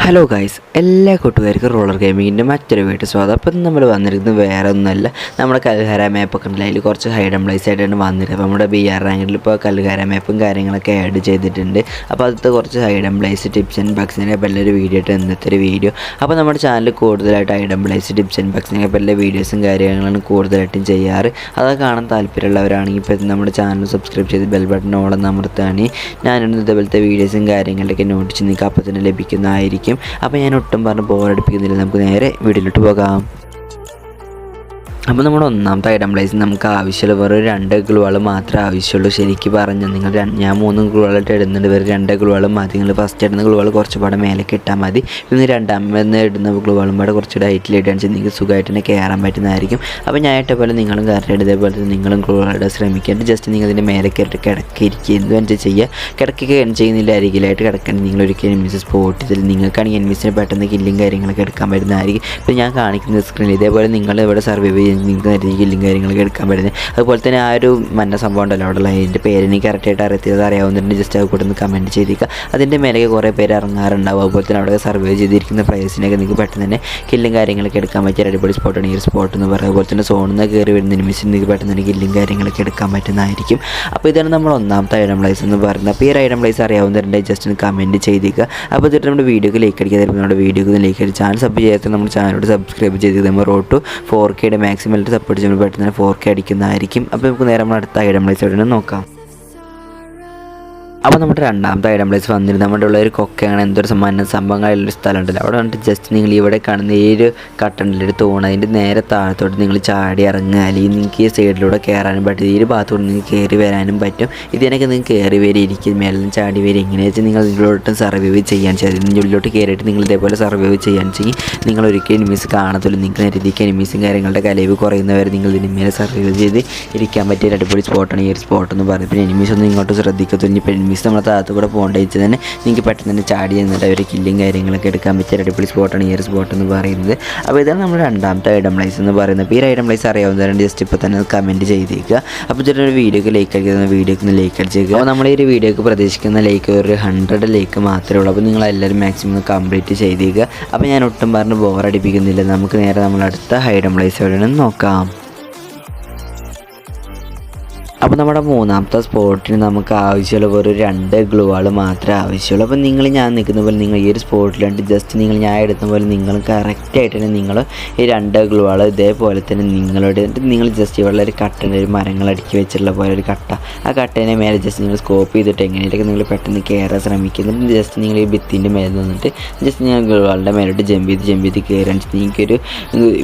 Hello guys, എല്ലാ കൂട്ടുകാർക്കും roller ഗെയിമിങ്ങിൻ്റെ മറ്റൊരു വീട്ടിൽ സ്വാഗതം. അപ്പം നമ്മൾ വന്നിരിക്കുന്നത് വേറെ ഒന്നുമല്ല, നമ്മുടെ കൽഹാര മാപ്പൊക്കെ ഉണ്ടല്ലോ, അതിൽ കുറച്ച് ഹൈഡ് ആൻഡ് പ്ലേസ് ആയിട്ടാണ് വന്നിരുന്നത്. അപ്പോൾ നമ്മുടെ BR റാങ്കിൽ ഇപ്പോൾ കൽഹാര മാപ്പും കാര്യങ്ങളൊക്കെ ആഡ് ചെയ്തിട്ടുണ്ട്. അപ്പോൾ അതിലത്തെ കുറച്ച് hide and place tips and ബഗ്സിനെ അപ്പോൾ എല്ലാവരും വീഡിയോ ആയിട്ട് ഇന്നത്തെ ഒരു വീഡിയോ. അപ്പോൾ നമ്മുടെ ചാനൽ കൂടുതലായിട്ട് hide and place tips and ബഗ്സിനെ അപ്പോൾ എല്ലാ വീഡിയോസും കാര്യങ്ങളാണ് കൂടുതലായിട്ടും ചെയ്യാറ്. അതൊക്കെ കാണാൻ താല്പര്യമുള്ളവരാണെങ്കിൽ ഇപ്പോൾ നമ്മുടെ ചാനൽ സബ്സ്ക്രൈബ് ചെയ്ത് ബെൽ ബട്ടൺ ഓളെന്ന് അമർത്തുകയാണെങ്കിൽ ഞാനിടുന്ന ഇതേപോലത്തെ വീഡിയോസും കാര്യങ്ങളിലൊക്കെ നോട്ടിച്ച് നിങ്ങൾക്ക് അപ്പോൾ തന്നെ ലഭിക്കുന്നതായിരിക്കും. അപ്പോൾ ഞാൻ ഒട്ടും പറഞ്ഞ് ബോറടിപ്പിക്കുന്നില്ല, നമുക്ക് നേരെ വീഡിയോയിലോട്ട് പോകാം. അപ്പോൾ നമ്മുടെ ഒന്നാമത്തെ ഐറ്റം പ്ലേസ് നമുക്ക് ആവശ്യമുള്ള വെറും 2 ഗ്ലൂകൾ മാത്രമേ ആവശ്യമുള്ളൂ. ശരിക്കും പറഞ്ഞാൽ നിങ്ങൾ ഞാൻ 3 ഗ്ലൂകളായിട്ട് ഇടുന്നുണ്ട്, വെറും 2 ഗ്ലൂകൾ മതി. നിങ്ങൾ ഫസ്റ്റ് ഇടുന്ന ഗ്ലൂകൾ കുറച്ചുപാടെ മേലേക്ക് ഇട്ടാൽ മതി. പിന്നെ രണ്ടാമത് ഇടുന്ന ഗ്ലൂകളും പാടെ കുറച്ചുകൂടെ ഹൈറ്റിലിട്ടാൻ വെച്ചാൽ നിങ്ങൾക്ക് സുഖമായിട്ട് തന്നെ കയറാൻ പറ്റുന്നതായിരിക്കും. അപ്പോൾ ഞാൻ ഇട്ട പോലെ നിങ്ങളും കറക്റ്റ് ഇതേപോലെ തന്നെ നിങ്ങളും ഗ്ലൂകളുടെ ശ്രമിക്കേണ്ടത്. ജസ്റ്റ് നിങ്ങൾ ഇതിൻ്റെ മേലെ കയറിയിട്ട് കിടക്കിയിരിക്കുക, എന്ത് വെച്ചാൽ ചെയ്യുക. കിടക്കുക ചെയ്യുന്നില്ല, അരികിലായിട്ട് കിടക്കേണ്ട. നിങ്ങൾ ഒരിക്കലും എനിമീസ് സ്പോട്ട് ചെയ്തില്ല. നിങ്ങൾക്കാണെങ്കിൽ എനിമീസിന് പെട്ടെന്ന് കില്ലും കാര്യങ്ങളൊക്കെ എടുക്കാൻ പറ്റുന്നതായിരിക്കും. ഇപ്പോൾ ഞാൻ കാണിക്കുന്ന സ്ക്രീനിൽ ഇതേപോലെ നിങ്ങൾ ഇവിടെ സർവൈവ് ചെയ്ത് നിങ്ങൾക്ക് കില്ലും കാര്യങ്ങളൊക്കെ എടുക്കാൻ പറ്റുന്നത്. അതുപോലെ തന്നെ ആ ഒരു മന്ന സംഭവം ഉണ്ടല്ലോ അവിടെ, അതിൻ്റെ പേര് എനിക്ക് കറക്റ്റായിട്ട് അറിയാവുന്നതിൻ്റെ ജസ്റ്റ് അത് കൂടെ ഒന്ന് കമൻറ്റ് ചെയ്തേക്കുക. അതിൻ്റെ മേലേക്ക് കുറേ പേര് ഇറങ്ങാറുണ്ടാവും. അതുപോലെ തന്നെ അവിടെ സർവൈവ് ചെയ്തിരിക്കുന്ന പ്ലേസിനൊക്കെ നിങ്ങൾക്ക് പെട്ടെന്ന് തന്നെ കില്ലും കാര്യങ്ങളൊക്കെ എടുക്കാൻ പറ്റിയ അടിപൊളി സ്പോട്ടാണ് ഈ ഒരു സ്പോട്ട് എന്ന് പറയുക. അതുപോലെ തന്നെ സോണിൽ നിന്ന് കയറി വരുന്ന നിമിഷം നിങ്ങൾക്ക് പെട്ടെന്ന് തന്നെ കില്ലും കാര്യങ്ങളൊക്കെ എടുക്കാൻ പറ്റുന്നതായിരിക്കും. അപ്പോൾ ഇതാണ് നമ്മൾ ഒന്നാമത്തെ ഐറ്റം പ്ലേസ് എന്ന് പറയുന്നത്. അപ്പോൾ ഈ ഒരു ഐറ്റം പ്ലേസ് അറിയാവുന്നതിൻ്റെ ജസ്റ്റ് ഒന്ന് കമൻറ്റ് ചെയ്തേക്കുക. അപ്പോൾ ഇതിട്ട് നമ്മുടെ വീഡിയോക്ക് ലൈക്ക് അടിക്കാതെ നമ്മുടെ വീഡിയോക്ക് ലൈക്ക് അടിച്ച് ചാനൽ സബ് ചെയ്യാത്ത നമ്മുടെ ചാനലോട് സബ്സ്ക്രൈബ് ചെയ്ത് നമ്മൾ road to 4K maximum support ചെയ്യുമ്പോൾ പെട്ടെന്ന് 4K അടിക്കുന്നതായിരിക്കും. അപ്പോൾ നമുക്ക് നേരെ നമ്മൾ അടുത്ത ഐറ്റം പ്ലേസ് എവിടെ നോക്കാം. അപ്പോൾ നമ്മുടെ രണ്ടാമത്തെ ഐറ്റം പ്ലേസ് വന്നിട്ട് നമ്മുടെ ഉള്ള ഒരു കൊക്കയാണ്, എന്തൊരു സംഭവങ്ങളുള്ളൊരു സ്ഥലം ഉണ്ടല്ലോ. അവിടെ വന്നിട്ട് ജസ്റ്റ് നിങ്ങൾ ഇവിടെ കാണുന്ന ഈ ഒരു കട്ടണിൽ ഒരു തൂണ്, അതിൻ്റെ നേരെ താഴത്തോട്ട് നിങ്ങൾ ചാടി ഇറങ്ങുക, അല്ലെങ്കിൽ നിങ്ങൾക്ക് ഈ സൈഡിലൂടെ കയറാനും പറ്റും. ഈ ഒരു ഭാഗത്തോട്ട് നിങ്ങൾക്ക് കയറി വരാനും പറ്റും. ഇതിനൊക്കെ നിങ്ങൾക്ക് കയറി വരെ ഇരിക്കും, മേലും ചാടി വരെ. എങ്ങനെയാ വെച്ചാൽ നിങ്ങൾ ഇതിലോട്ട് സർവൈവ് ചെയ്യാൻ ചെയ്യും. ഇതിൻ്റെ ഉള്ളിലോട്ട് കയറിയിട്ട് നിങ്ങൾ ഇതേപോലെ സർവൈവ് ചെയ്യാൻ ചെയ്യും. നിങ്ങൾ ഒരിക്കലും എനിമീസ് കാണത്തില്ല. നിങ്ങൾക്ക് നേരത്തേക്ക് എനിമീസും കാര്യങ്ങളുടെ കലവ് കുറയുന്നവരെ നിങ്ങൾ ഇതിന് മേലെ സർവൈവ് ചെയ്ത് ഇരിക്കാൻ പറ്റിയ ഒരു അടിപൊളി സ്പോട്ടാണ് ഈ ഒരു സ്പോട്ട് എന്ന് പറയുന്നത്. പിന്നെ എനിമീസ് ഒന്നും ഇങ്ങോട്ട് ശ്രദ്ധിക്കത്തില്ല. ഇപ്പോൾ എനിമീസ് നമ്മളെ താഴത്ത് കൂടെ പോകേണ്ട വെച്ച് തന്നെ നിങ്ങൾക്ക് പെട്ടെന്ന് തന്നെ ചാടി എന്നിട്ട് അവർ കില്ലും കാര്യങ്ങളൊക്കെ എടുക്കാൻ പറ്റിയ അടിപൊളി സ്പോട്ടാണ് ഈ ഒരു സ്പോട്ട് എന്ന് പറയുന്നത്. അപ്പോൾ ഇതാണ് നമ്മുടെ രണ്ടാമത്തെ ഐറ്റം പ്ലേസ് എന്ന് പറയുന്നത്. അപ്പോൾ ഈ ഐറ്റം പ്ലേസ് അറിയാവുന്നവരുണ്ട് ജസ്റ്റ് ഇപ്പോൾ തന്നെ കമൻറ്റ് ചെയ്തേക്കുക. അപ്പോൾ ഇതിലൊരു വീഡിയോക്ക് ലൈക്ക് അടിക്കുന്ന വീഡിയോക്ക് ഒന്ന് ലൈക്ക് അടിച്ചേക്കുക. അപ്പോൾ നമ്മൾ ഈ ഒരു വീഡിയോക്ക് പ്രതീക്ഷിക്കുന്ന ലൈക്ക് ഒരു 100 ലൈക്ക് മാത്രമേ ഉള്ളൂ. അപ്പോൾ നിങ്ങളെല്ലാവരും മാക്സിമം കംപ്ലീറ്റ് ചെയ്തേക്കുക. അപ്പോൾ ഞാൻ ഒട്ടും പറഞ്ഞ് ബോറടിപ്പിക്കുന്നില്ല, നമുക്ക് നേരെ നമ്മൾ അടുത്ത ഐറ്റം പ്ലേസ് എവിടെയാണെന്ന് നോക്കാം. അപ്പോൾ നമ്മുടെ മൂന്നാമത്തെ സ്പോട്ടിന് നമുക്ക് ആവശ്യമുള്ള ഒരു 2 ഗ്ലൂകൾ മാത്രമേ ആവശ്യമുള്ളൂ. അപ്പോൾ ഞാൻ നിൽക്കുന്ന പോലെ നിങ്ങൾ ഈ ഒരു സ്പോട്ടിലുണ്ട് ജസ്റ്റ് ഞാൻ എടുക്കുന്ന പോലെ നിങ്ങൾ കറക്റ്റായിട്ട് തന്നെ നിങ്ങൾ ഈ 2 ഗ്ലൂകൾ ഇതേപോലെ തന്നെ നിങ്ങൾ ജസ്റ്റ് ഇവിടെ ഒരു കട്ടൻ്റെ ഒരു മരങ്ങൾ അടുക്കി വെച്ചിട്ടുള്ള പോലെ ഒരു കട്ട, ആ കട്ടേനെ മേലെ ജസ്റ്റ് നിങ്ങൾ സ്കോപ്പ് ചെയ്തിട്ട് എങ്ങനെയൊക്കെ നിങ്ങൾ പെട്ടെന്ന് കയറാൻ ശ്രമിക്കുന്നുണ്ട്. ജസ്റ്റ് നിങ്ങൾ ഈ ഭിത്തിൻ്റെ മേലെ നിന്നിട്ട് ജസ്റ്റ് നിങ്ങൾ ഗ്ലൂകളുടെ മേലോട്ട് ജമ്പ് ചെയ്ത് കയറാൻ നിങ്ങൾക്കൊരു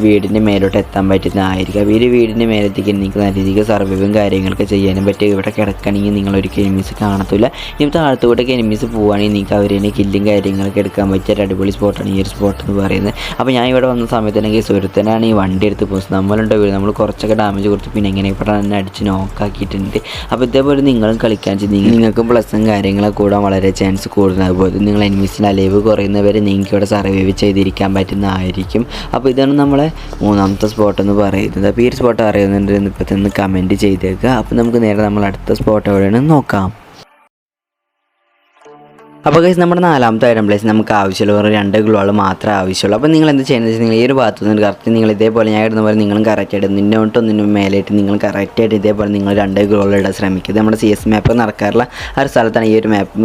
വീടിൻ്റെ മേലോട്ട് എത്താൻ പറ്റുന്നതായിരിക്കും. അപ്പോൾ ഈ ഒരു വീടിൻ്റെ മേലത്തേക്ക് നിങ്ങൾക്ക് നല്ല രീതിക്ക് സർവൈവും കാര്യങ്ങളൊക്കെ ചെയ്യാനും പറ്റും. ഇവിടെ കിടക്കണമെങ്കിൽ നിങ്ങൾ ഒരിക്കലും എനിമീസ് കാണത്തില്ല. ഇനി താഴത്തോട്ടൊക്കെ എനിമീസ് പോവുകയാണെങ്കിൽ നിങ്ങൾക്ക് അവർ തന്നെ കില്ലും കാര്യങ്ങളൊക്കെ എടുക്കാൻ പറ്റിയ ഒരു അടിപൊളി സ്പോട്ടാണ് ഈ ഒരു സ്പോട്ട് എന്ന് പറയുന്നത്. അപ്പോൾ ഞാൻ ഇവിടെ വന്ന സമയത്താണെങ്കിൽ സുഹൃത്തനാണ് ഈ വണ്ടി എടുത്ത് പോകുന്നത്. നമ്മൾ കുറച്ചൊക്കെ ഡാമേജ് കൊടുത്ത് പിന്നെ എങ്ങനെ പെട്ടെന്ന് അടിച്ച് നോക്കാക്കിയിട്ടുണ്ട്. അപ്പോൾ ഇതേപോലെ നിങ്ങളും കളിക്കാൻ ചെയ്ത് നിങ്ങൾക്കും പ്ലസും കാര്യങ്ങളൊക്കെ കൂടാൻ വളരെ ചാൻസ് കൂടുതലാണ്. അതുപോലെ നിങ്ങൾ എനിമീസിൻ്റെ അലവ് കുറയുന്നവരെ നിങ്ങൾക്ക് ഇവിടെ സർവൈവ് ചെയ്തിരിക്കാൻ പറ്റുന്നതായിരിക്കും. അപ്പോൾ ഇതാണ് നമ്മളെ മൂന്നാമത്തെ സ്പോട്ട് എന്ന് പറയുന്നത്. അപ്പോൾ ഈ ഒരു സ്പോട്ട് അറിയുന്നുണ്ട് ഇപ്പോൾ തന്നെ കമൻറ്റ് ചെയ്തേക്കുക. അപ്പോൾ നമുക്ക് നേരെ നമ്മൾ അടുത്ത സ്പോട്ട് എവിടെയാണ് നോക്കാം. അപ്പോൾ ഗൈസ് നമ്മുടെ നാലാമത്തെ ഐറ്റം പ്ലേസ് നമുക്ക് ആവശ്യമുള്ള വെറും 2 ഗ്ലൂകൾ മാത്രമേ ആവശ്യമുള്ളൂ. അപ്പോൾ നിങ്ങൾ എന്ത് ചെയ്യുന്നത് വെച്ചാൽ നിങ്ങൾ ഈ ഒരു ഭാഗത്ത് നിന്ന് കറക്റ്റ് നിങ്ങൾ ഇതേപോലെ ഞാൻ ഇടുന്ന പോലെ നിങ്ങളും കറക്റ്റായിട്ട് നിന്നോട്ടൊന്നിനും മേലായിട്ട് നിങ്ങൾ കറക്റ്റായിട്ട് ഇതേപോലെ നിങ്ങൾ 2 ഗ്ലൂകൾ ഇടാൻ ശ്രമിക്കുക. നമ്മുടെ CS മാപ്പ് നടക്കാറുള്ള ആ ഒരു സ്ഥലത്താണ്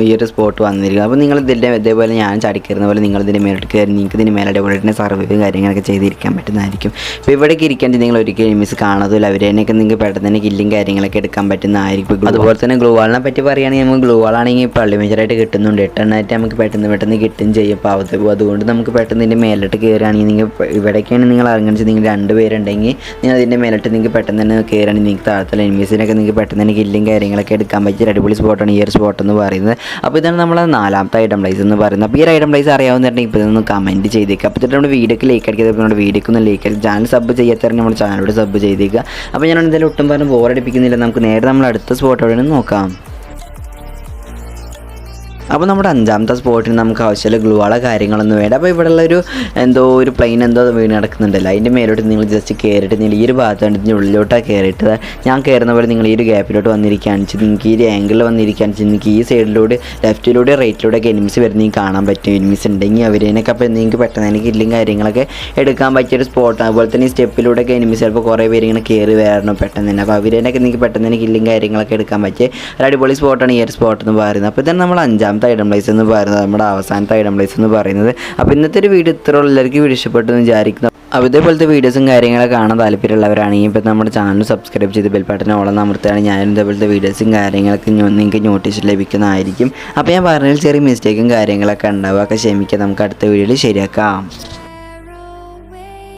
ഈ ഒരു സ്പോട്ട് വന്നിരിക്കുന്നത്. അപ്പോൾ നിങ്ങൾ ഇതിൻ്റെ ഇതേപോലെ ഞാൻ ചാടിക്കയറുന്ന പോലെ നിങ്ങൾ ഇതിൻ്റെ മേലോട്ട് കയറി നിങ്ങൾക്ക് ഇതിന് മേലെ ഇതേപോലെ തന്നെ സർവൈവും കാര്യങ്ങളൊക്കെ ചെയ്തിരിക്കാൻ പറ്റുന്നതായിരിക്കും. അപ്പോൾ ഇവിടേക്ക് ഇരിക്കാൻ നിങ്ങൾ ഒരിക്കലും എനിമീസ് കാണത്തില്ല. അവരെയൊക്കെ നിങ്ങൾക്ക് പെട്ടെന്ന് തന്നെ കില്ലും കാര്യങ്ങളൊക്കെ എടുക്കാൻ പറ്റുന്നതായിരിക്കും. അതുപോലെ തന്നെ ഗ്ലൂവാളിനെ പറ്റി പറയുകയാണെങ്കിൽ നമ്മൾ ഗ്ലൂവാളാണെങ്കിൽ ഇപ്പോൾ മേജറായിട്ട് കിട്ടുന്നുണ്ട്. 8 എണ്ണമായിട്ട് നമുക്ക് പെട്ടെന്ന് കിട്ടും ചെയ്യും. അപ്പോൾ അതുകൊണ്ട് നമുക്ക് പെട്ടെന്ന് ഇതിൻ്റെ മേലോട്ട് കയറുകയാണെങ്കിൽ നിങ്ങൾ ഇവിടേക്കാണ് നിങ്ങൾ ഇറങ്ങുന്നത്. നിങ്ങൾ 2 പേരുണ്ടെങ്കിൽ നിങ്ങൾ അതിൻ്റെ മേലോട്ട് നിങ്ങൾക്ക് പെട്ടെന്ന് തന്നെ കയറുകയാണെങ്കിൽ നിങ്ങൾക്ക് താഴത്തുള്ള എനിമീസിനൊക്കെ നിങ്ങൾക്ക് പെട്ടെന്ന് തന്നെ കില്ലും കാര്യങ്ങളൊക്കെ എടുക്കാൻ പറ്റിയ അടിപൊളി സ്പോട്ടാണ് ഈ ഒരു സ്പോട്ട് എന്ന് പറയുന്നത്. അപ്പോൾ ഇതാണ് നമ്മളെ നാലാമത്തെ ഐറ്റം പ്ലേസ് എന്ന് പറയുന്നത്. അപ്പോൾ ഈ ഒരു ഐറ്റം പ്ലേസ് അറിയാവുന്നതായിട്ട് ഇപ്പോൾ ഇതൊന്ന് കമൻറ്റ് ചെയ്തേക്കുക. അപ്പോൾ നമ്മുടെ വീഡിയോക്ക് ലൈക്ക് അടിക്കാതെ നമ്മുടെ വീഡിയോക്ക് ഒന്ന് ലൈക്ക് അടിക്കുക. ചാനൽ സബ് ചെയ്യാത്തവരെ നമ്മുടെ ചാനലോട് സബ് ചെയ്തേക്കുക. അപ്പോൾ ഞാൻ എന്തായാലും ഒട്ടും പറഞ്ഞ് ബോറടിപ്പിക്കുന്നില്ല, നമുക്ക് നേരെ നമ്മൾ അടുത്ത സ്പോട്ട് എവിടെയാണ് നോക്കാം. അപ്പോൾ നമ്മുടെ അഞ്ചാമത്തെ സ്പോട്ടിന് നമുക്ക് ആവശ്യമുള്ള ഗ്ലൂവാളോ കാര്യങ്ങളൊന്നും വേണ്ട. അപ്പോൾ ഇവിടെയുള്ളൊരു ഒരു പ്ലെയിൻ വീണ് നടക്കുന്നുണ്ടല്ലോ, അതിൻ്റെ മേലോട്ട് നിങ്ങൾ ജസ്റ്റ് കയറിയിട്ട് നിങ്ങൾ ഈ ഒരു ഭാഗത്ത് ഇതിൻ്റെ ഉള്ളിലോട്ടാണ് കയറിയിട്ട് ഞാൻ കയറുന്ന പോലെ നിങ്ങൾ ഈ ഒരു ഗ്യാപ്പിലോട്ട് വന്നിരിക്കുകയാണെന്ന് വെച്ചാൽ നിങ്ങൾക്ക് ഈ ഒരു ആംഗിളിൽ വന്നിരിക്കുകയാണെന്ന് വെച്ചാൽ നിങ്ങൾക്ക് ഈ സൈഡിലൂടെ ലെഫ്റ്റിലൂടെ റൈറ്റിലൂടെ ഒക്കെ എനിമീസ് വരുന്ന നിങ്ങൾക്ക് കാണാൻ പറ്റും. എനിമീസ് ഉണ്ടെങ്കിൽ അവരേനൊക്കെ അപ്പോൾ നിങ്ങൾക്ക് പെട്ടെന്ന് എനിക്ക് ഇല്ലും കാര്യങ്ങളൊക്കെ എടുക്കാൻ പറ്റിയൊരു സ്പോട്ടാണ്. അതുപോലെ തന്നെ ഈ സ്റ്റെപ്പിലൂടെയൊക്കെ എനിമീസ് ചിലപ്പോൾ കുറേ പേര് ഇങ്ങനെ കയറി വരണം പെട്ടെന്ന് തന്നെ. അപ്പോൾ അവരേനൊക്കെ നിങ്ങൾക്ക് പെട്ടെന്ന് തന്നെ കില്ലും കാര്യങ്ങളൊക്കെ എടുക്കാൻ പറ്റിയ ഒരു അടിപൊളി സ്പോട്ടാണ് ഈ ഒരു സ്പോട്ട് എന്ന് പറയുന്നത്. അപ്പോൾ ഇതാണ് നമ്മൾ അഞ്ചാമത്തെ ഐഡം പ്ലേസ് എന്ന് പറയുന്നത്, നമ്മുടെ അവസാനത്തെ ഐഡം പ്ലേസ് എന്ന് പറയുന്നത്. അപ്പോൾ ഇന്നത്തെ ഒരു വീഡിയോ ഇത്ര എല്ലാവർക്കും വീഡിയോ ഇഷ്ടപ്പെട്ടു എന്ന് വിചാരിക്കുന്നു. അപ്പോൾ ഇതേപോലത്തെ വീഡിയോസും കാര്യങ്ങളൊക്കെ കാണാൻ താല്പര്യമുള്ളവരാണെങ്കിൽ ഇപ്പോൾ നമ്മുടെ ചാനൽ സബ്സ്ക്രൈബ് ചെയ്ത് ബെൽ ബട്ടൺ ഓളം അമർത്തുകയാണ് ഞാനും ഇതേപോലത്തെ വീഡിയോസും കാര്യങ്ങളൊക്കെ നിങ്ങൾക്ക് നോട്ടീസ് ലഭിക്കുന്നതായിരിക്കും. അപ്പോൾ ഞാൻ പറഞ്ഞതിൽ ചെറിയ മിസ്റ്റേക്കും കാര്യങ്ങളൊക്കെ ഉണ്ടാവുക, ഒക്കെ ക്ഷമിക്കുക. നമുക്ക് അടുത്ത വീഡിയോയിൽ ശരിയാക്കാം.